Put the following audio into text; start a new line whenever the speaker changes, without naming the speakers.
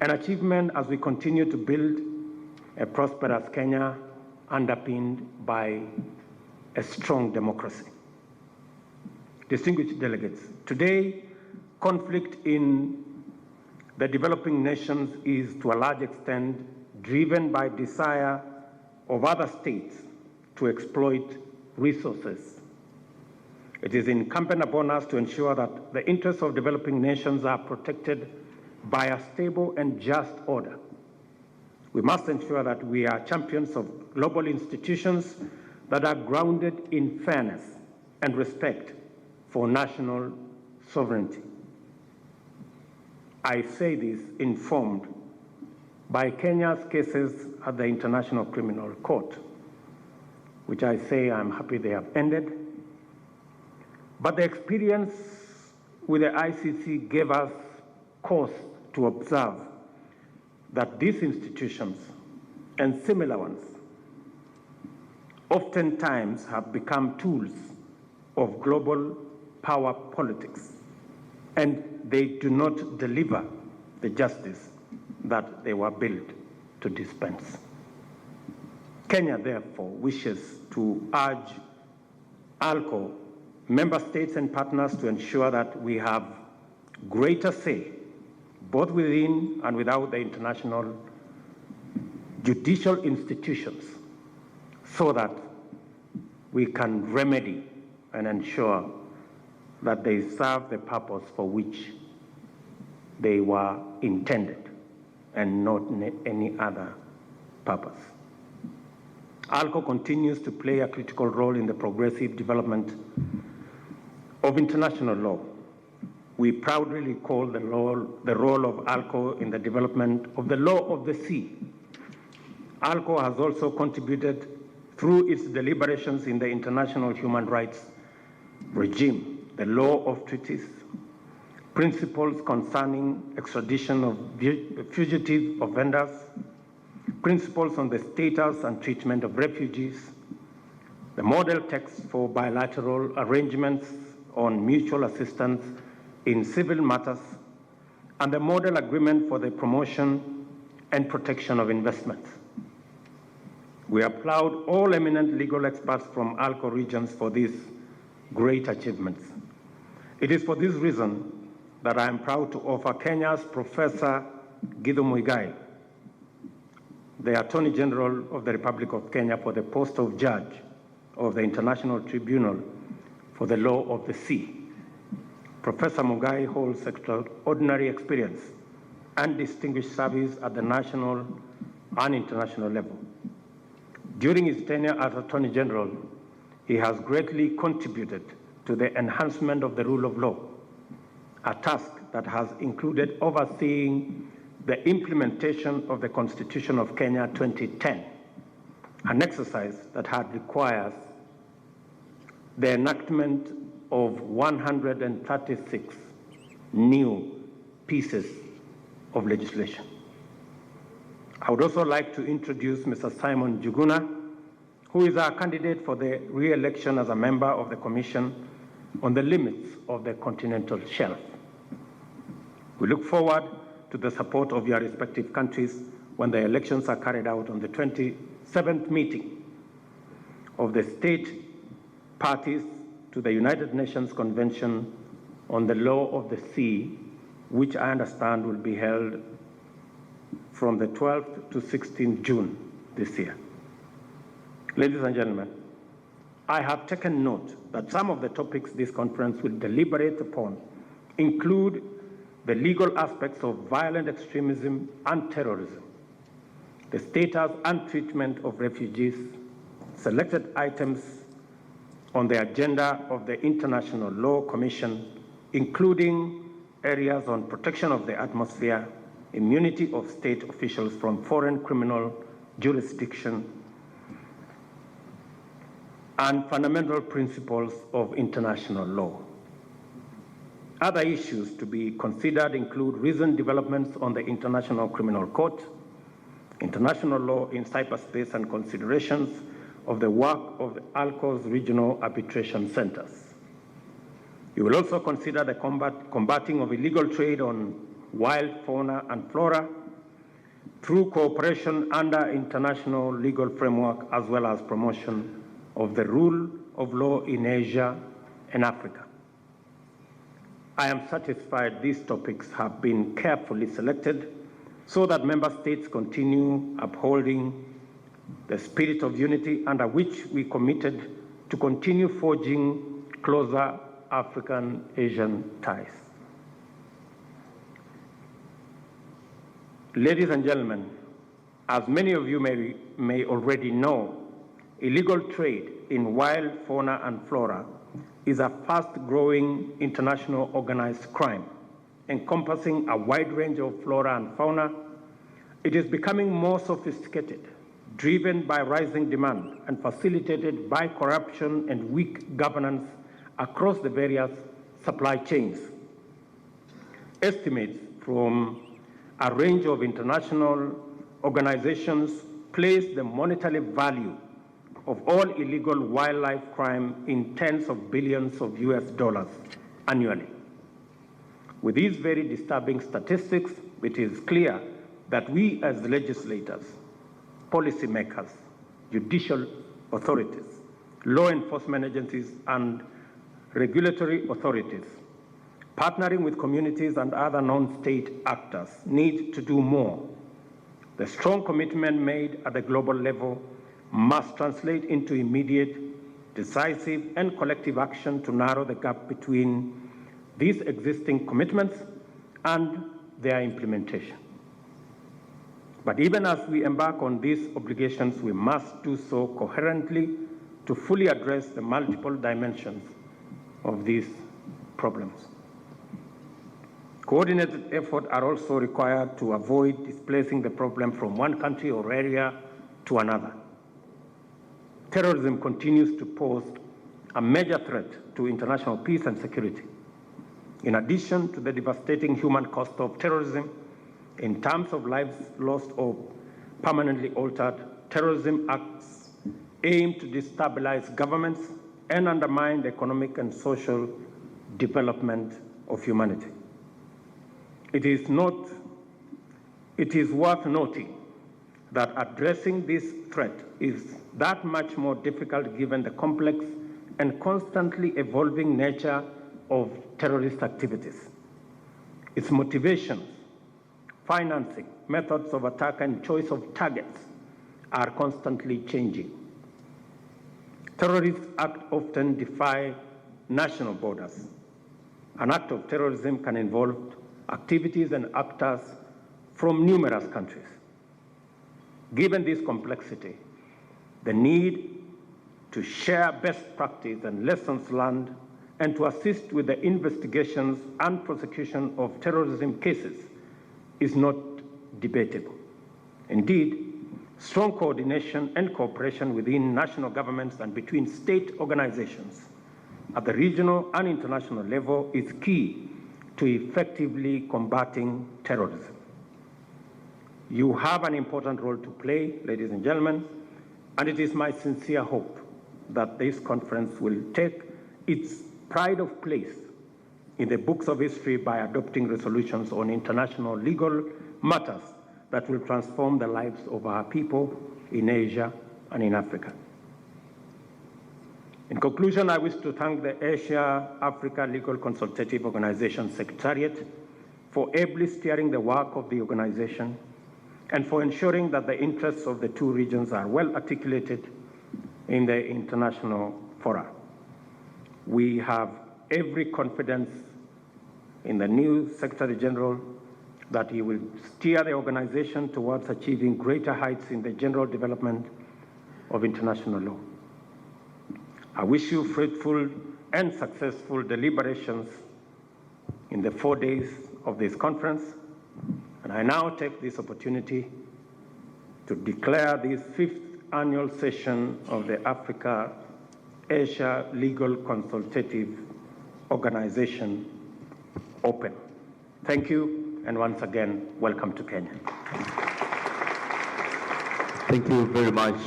an achievement as we continue to build a prosperous Kenya underpinned by a strong democracy. Distinguished delegates, today, conflict in the developing nations is to a large extent driven by desire of other states to exploit resources. It is incumbent upon us to ensure that the interests of developing nations are protected by a stable and just order. We must ensure that we are champions of global institutions that are grounded in fairness and respect for national sovereignty. I say this informed by Kenya's cases at the International Criminal Court, which I say I'm happy they have ended. But the experience with the ICC gave us cause to observe that these institutions and similar ones oftentimes have become tools of global power politics, and they do not deliver the justice that they were built to dispense. Kenya, therefore, wishes to urge AALCO, member states and partners to ensure that we have greater say, both within and without the international judicial institutions, so that we can remedy and ensure that they serve the purpose for which they were intended and not any other purpose. AALCO continues to play a critical role in the progressive development of international law. We proudly recall the role of AALCO in the development of the law of the sea. AALCO has also contributed through its deliberations in the international human rights regime, the law of treaties, principles concerning extradition of fugitive offenders, principles on the status and treatment of refugees, the model text for bilateral arrangements on mutual assistance in civil matters, and the model agreement for the promotion and protection of investments. We applaud all eminent legal experts from AALCO regions for these great achievements. It is for this reason that I am proud to offer Kenya's Professor Githu Muigai, the Attorney General of the Republic of Kenya, for the post of Judge of the International Tribunal for the Law of the Sea. Professor Muigai holds extraordinary experience and distinguished service at the national and international level. During his tenure as Attorney General, he has greatly contributed to the enhancement of the rule of law, a task that has included overseeing the implementation of the Constitution of Kenya 2010, an exercise that had required the enactment of 136 new pieces of legislation. I would also like to introduce Mr. Simon Juguna, who is our candidate for the re-election as a member of the Commission on the Limits of the Continental Shelf. We look forward to the support of your respective countries when the elections are carried out on the 27th meeting of the state parties to the United Nations Convention on the Law of the Sea, which I understand will be held from the 12th to 16th June this year. Ladies and gentlemen, I have taken note that some of the topics this conference will deliberate upon include the legal aspects of violent extremism and terrorism, the status and treatment of refugees, selected items on the agenda of the International Law Commission, including areas on protection of the atmosphere, immunity of state officials from foreign criminal jurisdiction, and fundamental principles of international law. Other issues to be considered include recent developments on the International Criminal Court, international law in cyberspace, and considerations of the work of the AALCO's regional arbitration centers. You will also consider the combating of illegal trade on wild fauna and flora through cooperation under international legal framework, as well as promotion of the rule of law in Asia and Africa. I am satisfied these topics have been carefully selected so that member states continue upholding the spirit of unity under which we committed to continue forging closer African-Asian ties. Ladies and gentlemen, as many of you may already know, illegal trade in wild fauna and flora is a fast-growing international organized crime encompassing a wide range of flora and fauna. It is becoming more sophisticated, driven by rising demand and facilitated by corruption and weak governance across the various supply chains. Estimates from a range of international organizations place the monetary value of all illegal wildlife crime in tens of billions of US dollars annually. With these very disturbing statistics, it is clear that we as legislators, policymakers, judicial authorities, law enforcement agencies, and regulatory authorities, partnering with communities and other non-state actors, need to do more. The strong commitment made at the global level must translate into immediate, decisive, and collective action to narrow the gap between these existing commitments and their implementation. But even as we embark on these obligations, we must do so coherently to fully address the multiple dimensions of these problems. Coordinated efforts are also required to avoid displacing the problem from one country or area to another. Terrorism continues to pose a major threat to international peace and security. In addition to the devastating human cost of terrorism, in terms of lives lost or permanently altered, terrorism acts aim to destabilize governments and undermine the economic and social development of humanity. It is worth noting that addressing this threat is that much more difficult given the complex and constantly evolving nature of terrorist activities. Its motivations, financing, methods of attack, and choice of targets are constantly changing. Terrorist acts often defy national borders. An act of terrorism can involve activities and actors from numerous countries. Given this complexity, the need to share best practice and lessons learned and to assist with the investigations and prosecution of terrorism cases is not debatable. Indeed, strong coordination and cooperation within national governments and between state organizations at the regional and international level is key to effectively combating terrorism. You have an important role to play, ladies and gentlemen, and it is my sincere hope that this conference will take its pride of place in the books of history by adopting resolutions on international legal matters that will transform the lives of our people in Asia and in Africa. In conclusion, I wish to thank the Asia-Africa Legal Consultative Organization Secretariat for ably steering the work of the organization and for ensuring that the interests of the two regions are well articulated in the international fora. We have every confidence in the new Secretary General that he will steer the organization towards achieving greater heights in the general development of international law. I wish you fruitful and successful deliberations in the 4 days of this conference, and I now take this opportunity to declare this 5th annual session of the Africa-Asia Legal Consultative Organization open. Thank you, and once again, welcome to Kenya.
Thank you very much.